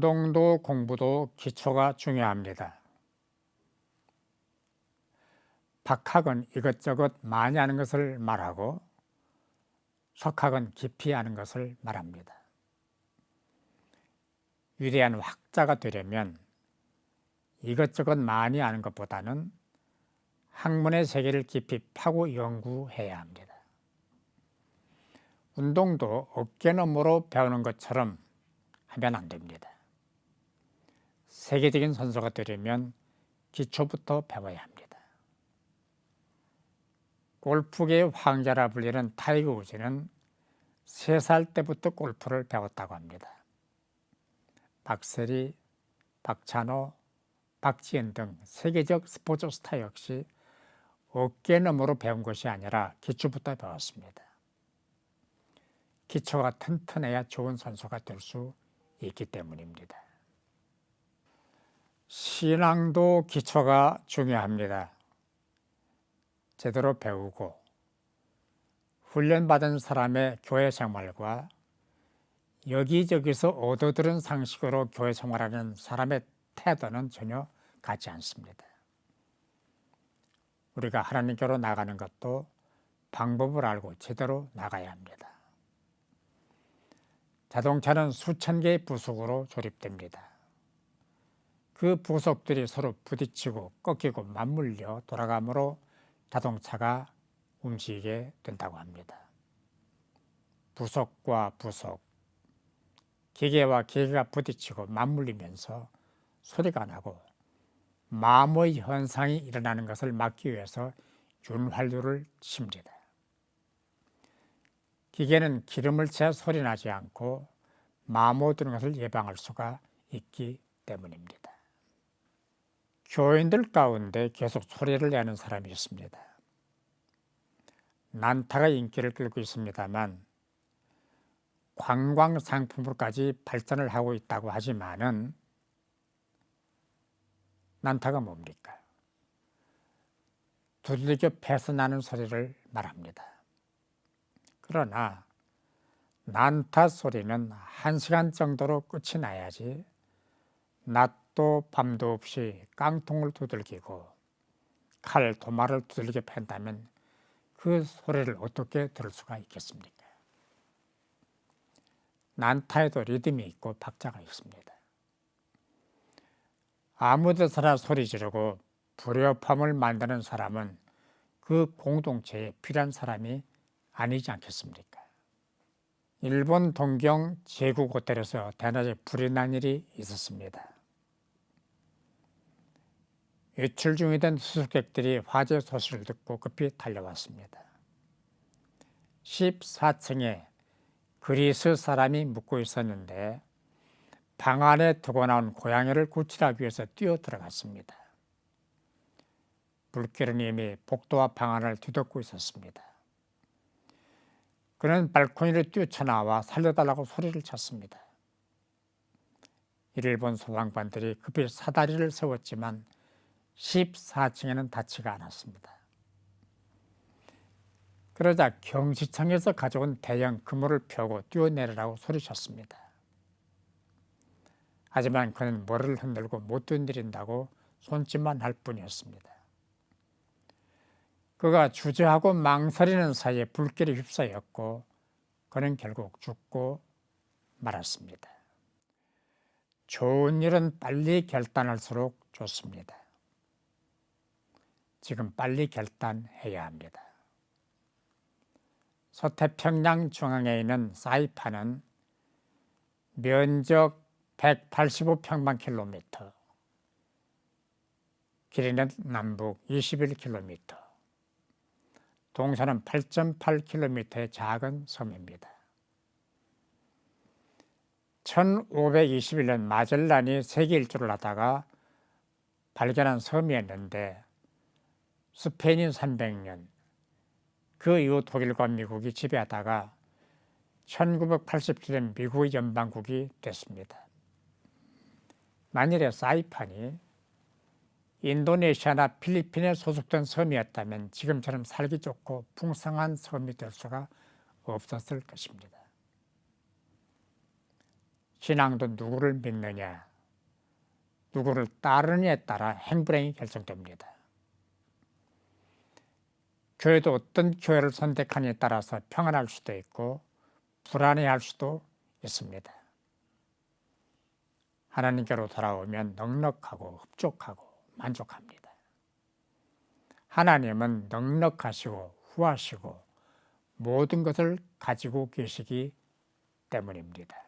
운동도 공부도 기초가 중요합니다. 박학은 이것저것 많이 하는 것을 말하고 석학은 깊이 하는 것을 말합니다. 위대한 학자가 되려면 이것저것 많이 아는 것보다는 학문의 세계를 깊이 파고 연구해야 합니다. 운동도 어깨너머로 배우는 것처럼 하면 안 됩니다. 세계적인 선수가 되려면 기초부터 배워야 합니다. 골프계의 황제라 불리는 타이거 우즈는 3살 때부터 골프를 배웠다고 합니다. 박세리, 박찬호, 박지현 등 세계적 스포츠 스타 역시 어깨너머로 배운 것이 아니라 기초부터 배웠습니다. 기초가 튼튼해야 좋은 선수가 될 수 있기 때문입니다. 신앙도 기초가 중요합니다. 제대로 배우고 훈련받은 사람의 교회 생활과 여기저기서 얻어들은 상식으로 교회 생활하는 사람의 태도는 전혀 같지 않습니다. 우리가 하나님께로 나가는 것도 방법을 알고 제대로 나가야 합니다. 자동차는 수천 개의 부속으로 조립됩니다. 그 부속들이 서로 부딪히고 꺾이고 맞물려 돌아가므로 자동차가 움직이게 된다고 합니다. 부속과 부속, 기계와 기계가 부딪히고 맞물리면서 소리가 나고 마모의 현상이 일어나는 것을 막기 위해서 윤활유를 칩니다. 기계는 기름을 채 소리 나지 않고 마모 드는 것을 예방할 수가 있기 때문입니다. 교인들 가운데 계속 소리를 내는 사람이 있습니다. 난타가 인기를 끌고 있습니다만 관광 상품으로까지 발전을 하고 있다고 하지만은 난타가 뭡니까? 두들겨 패서 나는 소리를 말합니다. 그러나 난타 소리는 1시간 정도로 끝이 나야지 낮도 밤도 없이 깡통을 두들기고 칼, 도마를 두들겨 팬다면 그 소리를 어떻게 들을 수가 있겠습니까? 난타에도 리듬이 있고 박자가 있습니다. 아무 데서나 소리 지르고 불협화음을 만드는 사람은 그 공동체에 필요한 사람이 아니지 않겠습니까? 일본 동경 제국 호텔에서 대낮에 불이 난 일이 있었습니다. 외출 중이던 수수께끼들이 화재 소식을 듣고 급히 달려왔습니다. 14층에 그리스 사람이 묵고 있었는데 방 안에 두고 나온 고양이를 구출하기 위해서 뛰어 들어갔습니다. 불길은 이미 복도와 방 안을 뒤덮고 있었습니다. 그는 발코니를 뛰쳐나와 살려달라고 소리를 쳤습니다. 이를 본 소방관들이 급히 사다리를 세웠지만 14층에는 닿지가 않았습니다. 그러자 경시청에서 가져온 대형 그물을 펴고 뛰어내리라고 소리쳤습니다. 하지만 그는 머리를 흔들고 못 뛰어내린다고 손짓만 할 뿐이었습니다. 그가 주저하고 망설이는 사이에 불길에 휩싸였고 그는 결국 죽고 말았습니다. 좋은 일은 빨리 결단할수록 좋습니다. 지금 빨리 결단해야 합니다. 서태평양 중앙에 있는 사이판은 면적 185평방킬로미터, 길이는 남북 21km, 동서는 8.8km의 작은 섬입니다. 1521년 마젤란이 세계 일주를 하다가 발견한 섬이었는데 스페인이 300년, 그 이후 독일과 미국이 지배하다가 1987년 미국의 연방국이 됐습니다. 만일에 사이판이 인도네시아나 필리핀에 소속된 섬이었다면 지금처럼 살기 좋고 풍성한 섬이 될 수가 없었을 것입니다. 신앙도 누구를 믿느냐, 누구를 따르느냐에 따라 행불행이 결정됩니다. 교회도 어떤 교회를 선택하느냐에 따라서 평안할 수도 있고 불안해할 수도 있습니다. 하나님께로 돌아오면 넉넉하고 흡족하고 만족합니다. 하나님은 넉넉하시고 후하시고 모든 것을 가지고 계시기 때문입니다.